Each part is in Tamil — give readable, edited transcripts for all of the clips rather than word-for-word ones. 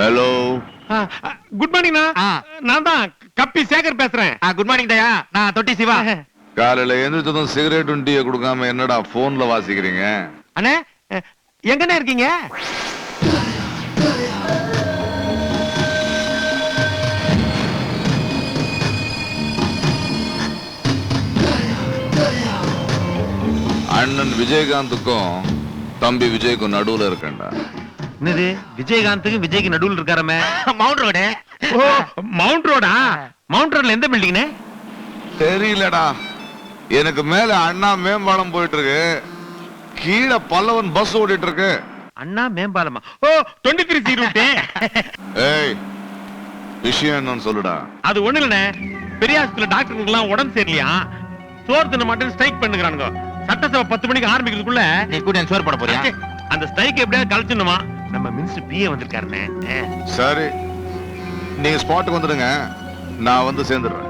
Hello, good morning. நான் தான் கப்பி சேகர் பேசுறேன். குட் மார்னிங் தயா, நான் தொட்டி சிவா. காலையில எந்திரிச்சதும் சிகரெட்டும் டீயை கொடுக்காம என்னடா போன்ல வாசிக்கிறீங்க? அண்ணே, எங்கண்ணே இருக்கீங்க? அண்ணன் விஜயகாந்துக்கும் தம்பி விஜய்க்கும் நடுவுல இருக்கேன்டா. என்னது விஜயகாந்துக்கு விஜய்க்கு நடுவுல இருக்காரமே? Mount Road. ஓ, மவுண்ட் ரோடா? மவுண்ட் ரோட்ல எந்த பில்டிங்னே தெரியலடா. எனக்கு மேல அண்ணா மேம்பாலம் போயிட்டு இருக்கு, கீழே பல்லவன் பஸ் ஓடிட்டு இருக்கு. அண்ணா மேம்பாலமா? ஓ, 23C ரூட். ஏய், விஷயம் என்னன்னு சொல்லுடா. அது ஒண்ணு இல்லண்ணே, பெரியாஸ்பத்திரி டாக்டருக்கு எல்லாம் உடம்பு சரியில்லையா, சோறு தின்ன மாட்டேன் ஸ்ட்ரைக் பண்ணுகிறானுங்க. சட்டசபை 10 மணிக்கு ஆரம்பிக்கிறதுக்குள்ள நீ கூட சோறு போட போறியா? அந்த ஸ்ட்ரைக் எப்படியாவது கழிச்சிடணுமா? நம்ம மினிஸ்டர் பிஏ வந்திருக்காருனே. சரி, நீங்க ஸ்பாட்டுக்கு வந்துடுங்க, நான் வந்து சேர்ந்துடுறேன்.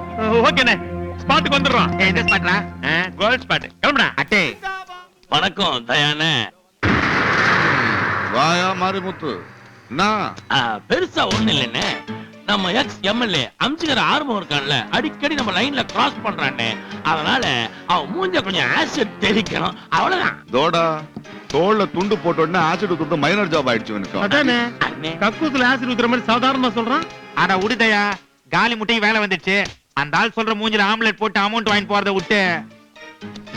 ஓகேண்ணே, ஸ்பாட்டுக்கு வந்துடுறோம். எந்த ஸ்பாட்ரா? Gold spot. கிளம்புடா. அட்டே வணக்கம் தயானே. வாயா மாரிமுத்து. பெருசா ஒண்ணு இல்லைன்னு, நம்ம எக்ஸ் எம்எல்ஏ அம்சிகர் ஆர்வம் இருக்கான்ல, அடிக்கடி நம்ம லைன்ல கிராஸ் பண்றானே, அதனால அவன் மூஞ்ச கொஞ்சம் ஆசிட் தெளிக்கணும், அவ்வளவுதான். தோடா, தோல்ல துண்டு போட்ட உடனே ஆசிட் துண்டு மைனர் ஜாப் ஆயிடுச்சு எனக்கு. அதானே, அண்ணே, கக்கூத்துல ஆசிட் ஊத்துற மாதிரி சாதாரணமா சொல்றான். ஆனா உடுதயா, காலி முட்டைக்கு வேலை வந்துடுச்சு. அந்த ஆள் சொல்ற மூஞ்சில ஆம்லெட் போட்டு அமௌண்ட் வாங்கி போறத விட்டு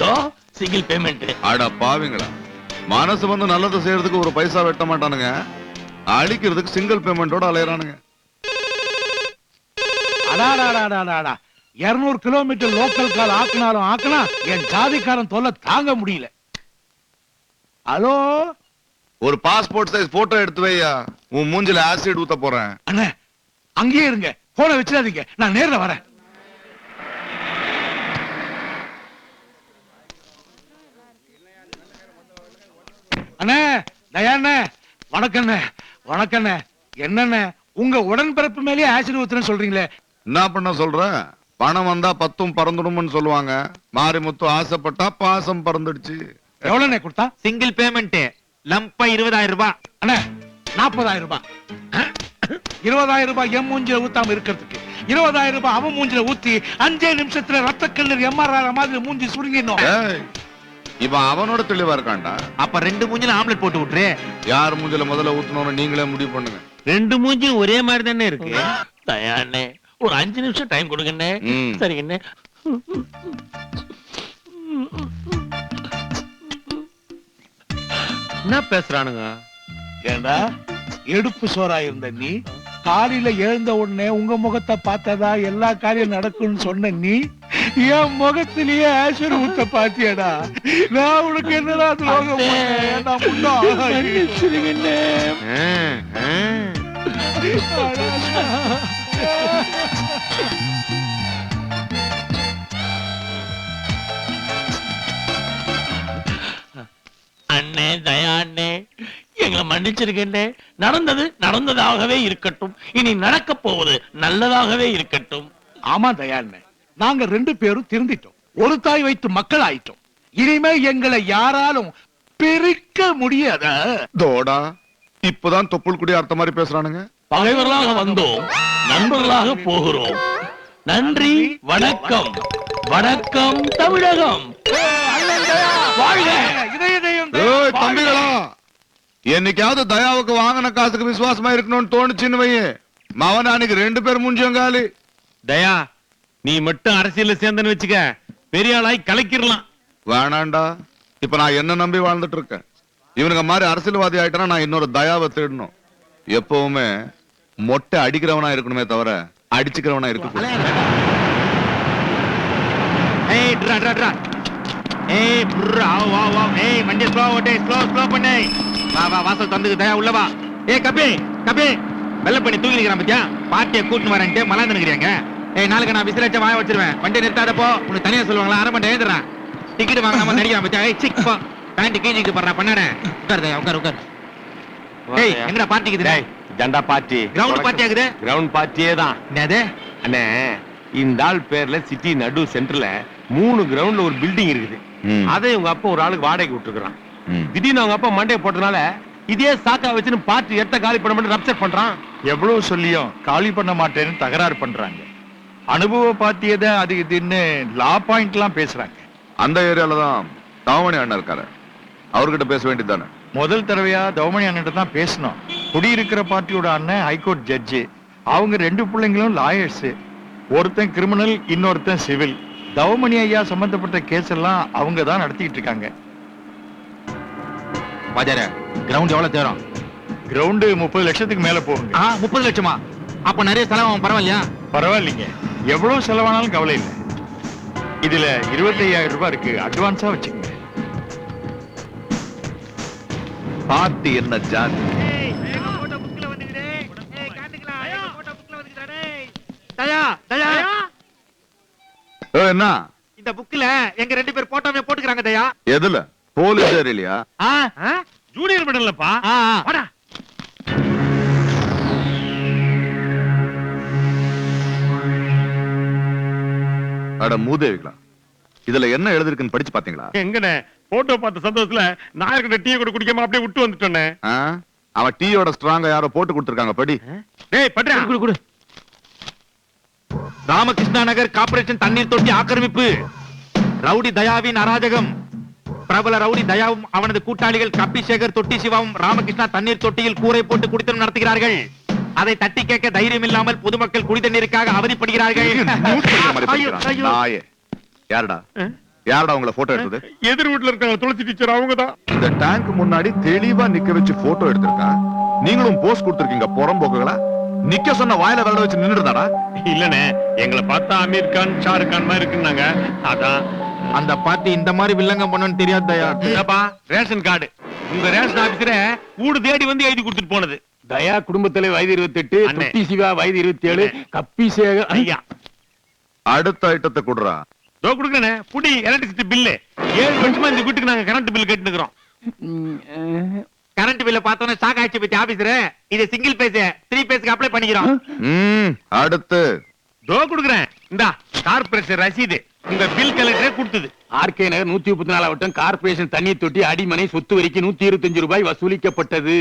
தோ சிங்கிள் பேமெண்ட். அட பாவிங்களா, மனசு வந்து நல்லது செய்யறதுக்கு ஒரு பைசா வெட்ட மாட்டானுங்க, அழிக்கிறதுக்கு சிங்கிள் பேமெண்டோட அலையறானுங்க. 200 கிலோமீட்டர் லோக்கல் கால் ஆக்கினாலும் ஆக்கினா என் ஜாதிக்காரன் தொல்லை தாங்க முடியல. ஹலோ, ஒரு பாஸ்போர்ட் சைஸ் போட்டோ எடுத்து வையா, உன் மூஞ்சில ஆசிட் ஊத்த போறேன். அண்ணே அங்கேயே இருங்க, போன வச்சிடாதீங்க, நான் நேர்ல வரேன். அண்ணே, தயாண்ணே, வணக்கண்ணே. வணக்கண்ணே. என்னண்ணே, உங்க உடன்பிறப்பு மேலேயே ஆசிட் ஊத்துறேன்னு சொல்றீங்களே? என்ன பண்ண சொல்ற? பணம் வந்தா 10ம் பறந்துடும்னு சொல்லுவாங்க. மாரிமுத்து ஆசைப்பட்டா பாசம் பறந்துடுச்சு. எவ்வளவுண்ணே கொடுத்தா? சிங்கிள் பேமெண்ட் லம்பா 20,000 ரூபாய். அண்ணே 40,000 ரூபாய். 20,000 ரூபாய் என் மூஞ்சில ஊத்தாம இருக்கிறதுக்கு 20,000 ரூபாய் அவன் மூஞ்சில ஊத்தி 5 நிமிஷத்துல ரத்த கல்லீர் எம்ஆர்ஆர் மாதிரி மூஞ்சி சுருங்கிடணும். ஏய், இவன் அவனோட தெளிவா இருக்கான்டா. அப்ப 2 மூஞ்சில ஆம்லெட் போட்டு விட்டுரு. யார் மூஞ்சில முதல்ல ஊத்தணும்னு நீங்களே முடிவு பண்ணுங்க. 2 மூஞ்சும் ஒரே மாதிரி தானே இருக்கு. தயானே, ஒரு 5 நிமிஷம் டைம் கொடுங்கண்ணே. சரிங்கண்ணே. என்ன பேசுறானுங்க? ஏண்டா, எடுப்பு சோறா இருந்த நீ காலையில எழுந்த உடனே உங்க முகத்தை பார்த்ததா எல்லா காரியம் நடக்கும்னு சொன்ன நீ என் முகத்திலேயே ஆசிட் ஊத்த பாத்தியடா. நான் உனக்கு என்னடா துரோகம் பண்ணேன்? நான் மன்னிச்சிடுங்கண்ணே. அண்ணே, தயாண்ணே, எங்களை மன்னிச்சிருக்கேன். நடந்தது நடந்ததாகவே இருக்கட்டும், இனி நடக்க போவது நல்லதாகவே இருக்கட்டும். ஆமா தயாண்ணே, நாங்க 2 பேரும் திருந்திட்டோம், ஒரு தாய் வைத்து மக்கள் ஆயிட்டோம். இனிமே எங்களை யாராலும் பிரிக்க முடியாத. தோடா, இப்பதான் தொப்புள் குடி அர்த்த மாதிரி பேசுறானுங்க. பகைவர்களாக வந்தோம், நண்பர்களாக போகிறோம். நன்றி, வணக்கம். வணக்கம் தமிழகம். வாழ்க. ஏய் தம்பிகளா, என்னைக்காவது தயாவுக்கு வாங்கின காசுக்கு விசுவாசமா இருக்கணும்னு தோணுச்சுன்னு வையே, மவன் அன்னைக்கு 2 பேர் மூஞ்சியும் காலி. தயா, நீ மட்டும் அரசியல்ல சேர்ந்தன்னு வச்சுக்க, பெரிய ஆளாய் கலக்கிடலாம். வேணாண்டா, இப்ப நான் என்ன நம்பி வாழ்ந்துட்டு இருக்கேன். இவனுங்க மாதிரி அரசியல்வாதி ஆயிட்டா நான் இன்னொரு தயாவை தேடணும். எப்பவுமே மொட்டை அடிக்கிறவனா இருக்கணுமே தவிர அடிச்சுக்கிறவனா இருக்க. ஏய் ட்ரா ட்ரா ட்ரா. ஏய் புர்ரா, வா வா. ஏய் வண்டி ஸ்லோ ஓட்டு, ஸ்லோ பண்ணு. வா வா, வாசல் தந்துக்கு தயா, உள்ள வா. ஏய் கபி கபி, வெள்ள பண்ணி தூக்கி நிக்கிறான் பத்தியா? பார்ட்டியை கூட்டின்னு வரேன்ட்டு மலாந்து நிக்கிறீங்க. ஏய், நாளைக்கு நான் விசிலச்ச வாய வச்சிருவேன். வண்டி நிறுத்தாதப்போ உனக்கு தனியா சொல்லுவாங்களா? அரை மணி எழுதுறான். டிக்கெட் வாங்காம நடிக்கிறான் பத்தியா? ஏய் சிக் போ, பேண்ட் கீஞ்சிக்கு போடுறா பண்ணானே. உட்கார் தயா, உட்கார். ஏய், எங்கடா பார்ட்டிக்குது? ஜெண்டா பார்ட்டி, கிரவுண்ட் பார்ட்டி ஆகுது. கிரவுண்ட் பார்ட்டியே தான். என்னது அண்ணே, இந்த ஆள் பேர்ல சிட்டி நடு சென்டர்ல 3 கிரவுண்ட்ல ஒரு பில்டிங் இருக்குது. அதை உங்க அப்பா ஒரு ஆளுக்கு வாடகைக்கு விட்டுருக்கான். திடீர்னு அவங்க அப்பா மண்டையை போட்டதுனால இதே சாக்கா வச்சுன்னு பார்ட்டி எட்ட காலி பண்ண மட்டும் ரப்சர் பண்றான். எவ்வளவு சொல்லியும் காலி பண்ண மாட்டேன்னு தகராறு பண்றாங்க. அனுபவ பாத்தியத அது இதுன்னு லா பாயிண்ட் எல்லாம் பேசுறாங்க. அந்த ஏரியால தான் தாவணி அண்ணன் இருக்காரு, அவர்கிட்ட பேச வேண்டியதுதானே. முதல் தடவையா தவமணி அண்ணன் தான் பேசணும். குடியிருக்கிற பார்ட்டியோட அண்ணன் ஹைகோர்ட் ஜட்ஜி. அவங்க 2 பிள்ளைங்களும் லாயர்ஸ். ஒருத்தன் கிரிமினல், இன்னொருத்தன் சிவில். தவமணி ஐயா சம்பந்தப்பட்ட கேஸ் எல்லாம் அவங்க தான் நடத்திட்டு இருக்காங்க. பாஜார கிரவுண்ட் எவ்வளவு தேரும்? கிரவுண்டு 30 லட்சத்துக்கு மேல போகுங்க. 30 லட்சமா? அப்ப நிறைய செலவாகும், பரவாயில்லையா? பரவாயில்லைங்க, எவ்வளவு செலவானாலும் கவலை இல்லை. இதுல 25,000 ரூபாய் இருக்கு, அட்வான்ஸா வச்சுக்கோங்க. பார்ட்டி என்ன ஜாதி? என்ன இந்த புக்ல எங்க 2 பேர் போட்டோவே போட்டுக்கறாங்க தயா. எதுல? Police area? ஜூனியர் மெடல்லப்பா. வாடா. அட மூதேவிகளா, இதுல என்ன எழுதிருக்குன்னு படிச்சு பாத்தீங்களா? எங்கனே போட்டோ பார்த்த சந்தோஷத்துல நாயர்கிட்ட டீ கூட குடிக்காம அப்படியே விட்டு வந்துட்டேனே. ஆ? அவன் டீயோட ஸ்ட்ராங்கா யாரோ போட்டு கொடுத்திருக்காங்க, படி. டேய் பட்றா. குடு. ராமகிருஷ்ணா நகர் கார்ப்பரேஷன் தண்ணீர் தொட்டி ஆக்கிரமிப்பு. ரவுடி தயாவின் அராஜகம். பிரபல ரவுடி தயாவும் அவனது கூட்டாளிகள் கப்பி சேகர், தொட்டி சிவாவும் ராமகிருஷ்ணா தண்ணீர் தொட்டியில் கூரை போட்டு குடித்தனம் நடத்துகிறார்கள். அதை தட்டி கேட்க தைரியம் இல்லாமல் பொதுமக்கள் குடி தண்ணீருக்காக அவதிப்படுகிறார்கள். நியூஸ் படிக்கிற மாதிரி படிக்கிறான். நாயே. யாருடா யாருடா உங்களை போட்டோ எடுத்தது? எதிர் வீட்டுல இருக்காங்க துளசி டீச்சர், அவங்கதான். இந்த டேங்க் முன்னாடி தெளிவா நிக்க வச்சு போட்டோ எடுத்திருக்கான். நீங்களும் போஸ்ட் கொடுத்திருக்கீங்க புறம்போக்குகளா. நிக்க சொன்ன வாயில விரல வச்சு நின்னுடுதாடா? இல்லனே, எங்களை பார்த்தா அமீர் கான், ஷாருக் கான் மாதிரி இருக்குன்னாங்க. அதான். அந்த பார்ட்டி இந்த மாதிரி வில்லங்கம் பண்ணணும்னு தெரியாது தயா. ஏப்பா, ரேஷன் கார்டு உங்க ரேஷன் ஆபீஸ்ல ஊடு தேடி வந்து எழுதி கொடுத்துட்டு போனது. தயா குடும்பத்திலே வயது 28, அண்ணே. தொட்டி சிவா வயது 27, கப்பி சேகர் ஐயா அடுத்த ஐட்டத்தை குடுறா. தோ குடுக்கறேனே, புடி எலக்ட்ரிசிட்டி பில்லு. 7 வருஷமா இந்த வீட்டுக்கு நாங்க கரண்ட் பில் கட்டிட்டு இருக்கோம். கரண்ட் பில்ல பார்த்தோன்னே ஷாக் ஆயிடுச்சு பத்தி ஆபீசர். இது சிங்கிள் பேஸ், 3 பேஸ்க்கு அப்ளை பண்ணிக்கிறோம். அடுத்து தோ குடுக்கறேன். இந்தா கார்ப்பரேஷன் ரசீது. உங்க பில் கலெக்டரே கொடுத்தது. ஆர்கே நகர் 134 வட்டம் கார்ப்பரேஷன் தண்ணீர் தொட்டி அடிமனை சொத்து வரிக்கு 125 ரூபாய் வசூலிக்கப்பட்டது.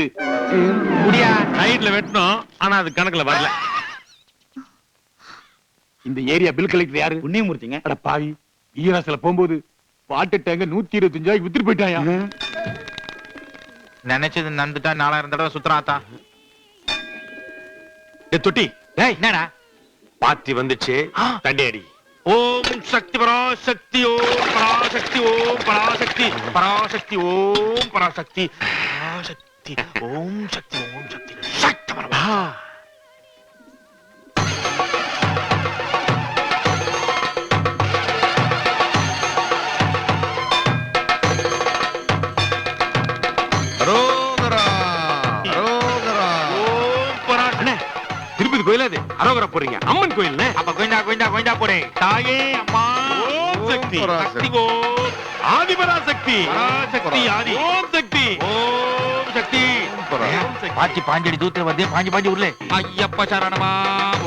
முடியா சைடுல வெட்டணும், ஆனா அது கணக்குல வரல. இந்த ஏரியா பில் கலெக்டர் யாரு? புண்ணியமூர்த்திங்க. அட பாவி, ஈராஸ்ல போகும்போது வாட்டர் டேங்க 125 ரூபாய்க்கு வித்துட்டு போயிட்டாயா? நினைச்சது நந்துட்டா 4000 தடவை சுத்துறாத்தா. தொட்டி டேய் என்னடா? பாத்தி வந்துச்சு, தண்டி அடி. ஓம் சக்தி பராசக்தி, ஓம் பராசக்தி, ஓம் பராசக்தி, பராசக்தி, ஓம் பராசக்தி, பராசக்தி, ஓம் சக்தி, ஓம் சக்தி, சக்தி பரமா. அரோகரா, அரோகரா. ஓம் பராசக்தி. திருப்பதி கோயில் அது அரோகரா போறீங்க? அம்மன் கோயில். அப்ப கோயிண்டா கோயிண்டா கோயிண்டா போறேன். தாயே அம்மா. ஓம் சக்தி, பராசக்தி. சக்தி, ஓம் ஆதி பராசக்தி, பராசக்தி ஆதி, ஓம் சக்தி, ஓம் சக்தி, பராசக்தி. ஓம் சக்தி. பாச்சி பாஞ்சடி தூரத்துல வருது, பாஞ்சு உருளே. ஐயப்ப சரணமா.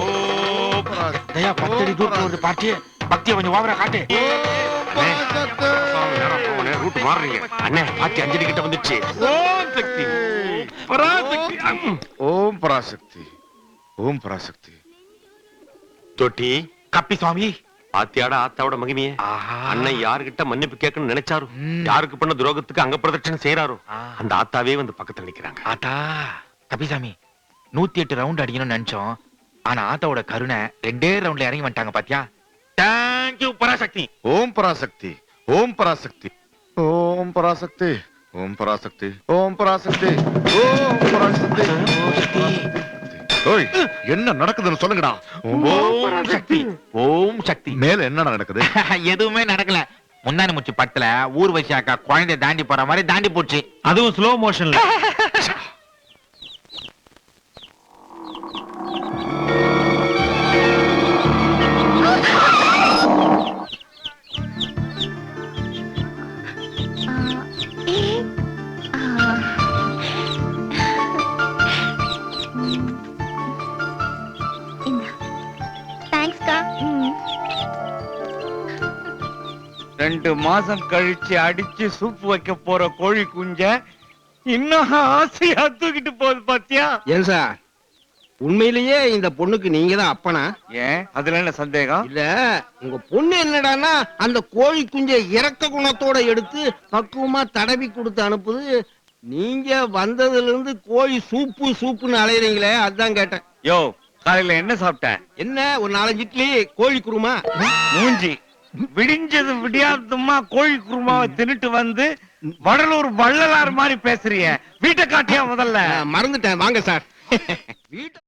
ஓம் தயா 10 அடி தூரத்துல வருது பாச்சி. பக்தியை கொஞ்சம் ஓவரா காட்டு. ரூட் மாறுறீங்க அண்ணே. ஆச்சி 5 அடி கிட்ட வந்துச்சு. ஓம் சக்தி, பராசக்தி. ஓம் பராசக்தி, ஓம் பராசக்தி. தொட்டி கப்பி சுவாமி. ஆத்தியாட ஆத்தாவோட மகிமையே. அண்ணன் யாருகிட்ட மன்னிப்பு கேட்கணும்னு நினைச்சாரு, யாருக்கு பண்ண துரோகத்துக்கு அங்க பிரதட்சணை செய்யறாரோ அந்த ஆத்தாவே வந்து பக்கத்துல நிக்கிறாங்க. ஆத்தா கபிசாமி 108 ரவுண்ட் அடிக்கணும்னு நினைச்சோம். ஆனா ஆத்தாவோட கருணை 2 ரவுண்ட்ல இறங்கி வந்துட்டாங்க பாத்தியா. தேங்க்யூ பராசக்தி. ஓம் பராசக்தி, ஓம் பராசக்தி, ஓம் பராசக்தி, ஓம் பராசக்தி, ஓம் பராசக்தி, ஓம் பராசக்தி. ஓய், என்ன நடக்குதுன்னு சொல்லுங்கடா. ஓம் சக்தி, ஓம் சக்தி. மேல என்ன நடக்குது? எதுவுமே நடக்கல. முந்தானி முச்சு பட்டல ஊர்வசி அக்கா குழந்தை தாண்டி போற மாதிரி தாண்டி போச்சு. அதுவும் ஸ்லோ மோஷன்ல. தேங்க்ஸ்க்கா. 2 மாசம் கழிச்சு அடிச்சு சூப் வைக்க போற கோழி குஞ்ச இன்னும் ஆசையா தூக்கிட்டு போகுது பாத்தியா? ஏன் சார் உண்மையிலேயே இந்த பொண்ணுக்கு நீங்க தான் அப்பனா? ஏன் அதுல என்ன சந்தேகம்? இல்ல உங்க பொண்ணு என்னடான்னா அந்த கோழி குஞ்சை இறக்க குணத்தோட எடுத்து பக்குவமா தடவி கொடுத்து அனுப்புது. நீங்க வந்ததுல இருந்து கோழி சூப்பு சூப்புன்னு அலையறீங்களே, அதான் கேட்டேன். யோ, காலையில என்ன சாப்பிட்ட? என்ன ஒரு 4 இட்லி கோழி குருமா. மூஞ்சி விடிஞ்சது விடியாதுமா கோழி குருமாவை தின்னுட்டு வந்து வடலூர் வள்ளலார் மாதிரி பேசுறிய. வீட்டை காட்டியா முதல்ல. மறந்துட்டேன், வாங்க சார். வீட்டை